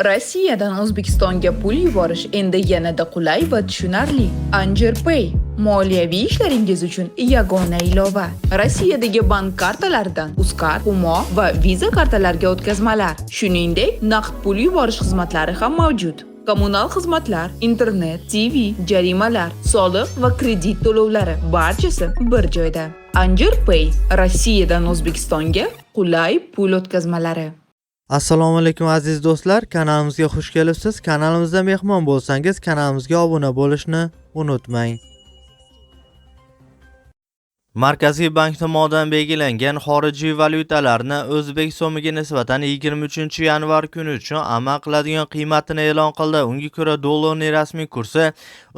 Rossiyadan O'zbekistonga pul yuborish endi yanada qulay va tushunarli. Anjir Pay moliyaviy ishlaringiz uchun yagona ilova. Rossiyadagi bank kartalaridan Uzcard, Humo va Visa kartalariga o'tkazmalar, shuningdek, naqd pul yuborish xizmatlari ham mavjud. Kommunal xizmatlar, internet, TV, jarimalar, soliq va kredit to'lovlari barchasi bir joyda. Anjir Pay Rossiyadan O'zbekistonga qulay pul o'tkazmalari. Assalomu alaykum aziz do'stlar, kanalimizga xush kelibsiz. Kanalimizda mehmon bo'lsangiz, kanalimizga obuna bo'lishni unutmang. Markaziy bank tomonidan belgilangan xorijiy valyutalarni O'zbek so'miga nisbatan 23-yanvar kuni uchun amal qiladigan qiymatini e'lon qildi. Unga ko'ra dollarning rasmiy kursi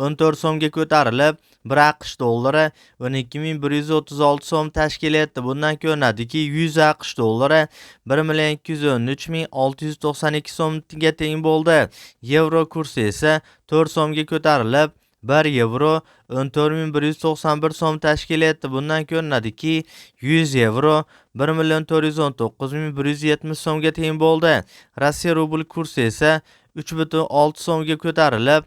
14 so'mga ko'tarilib, 1 AQSh dollari 12.136 so'm tashkil etdi. Bundan ko'rinadiki, 100 AQSh dollari 1.213.692 so'mga teng bo'ldi. Yevro kursi esa 4 so'mga ko'tarilib, 1 yevro 14.191 so'm tashkil etdi. Bundan ko'rinadiki, 100 yevro 1.419.170 so'mga teng bo'ldi. Rossiya rubli kursi esa 3.6 so'mga ko'tarilib,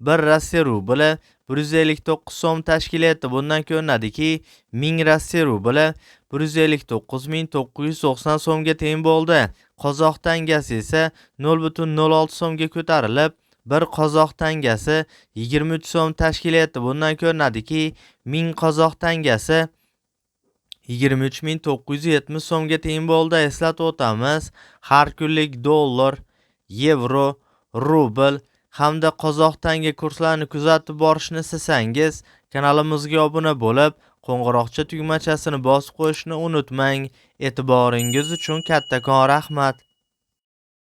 1 Rossiya rubli 159 so'm tashkil etdi. Bundan ko'rinadiki, 1000 Rossiya rubli 159.990 so'mga teng bo'ldi. Qozoq tangasi esa 0.06 so'mga ko'tarilib, 1 qozoq tangasi 23 so'm tashkil etdi. Bundan ko'rinadiki, 1000 qozoq tangasi 23.970 so'mga teng bo'ldi. Eslatib o'tamiz, har kunlik dollar, yevro, rubl hamda qozoq tanga kurslarini kuzatib borishni istasangiz, kanalimizga obuna bo'lib, qo'ng'iroqcha tugmachasini bosib qo'yishni unutmang. E'tiboringiz uchun kattakon rahmat.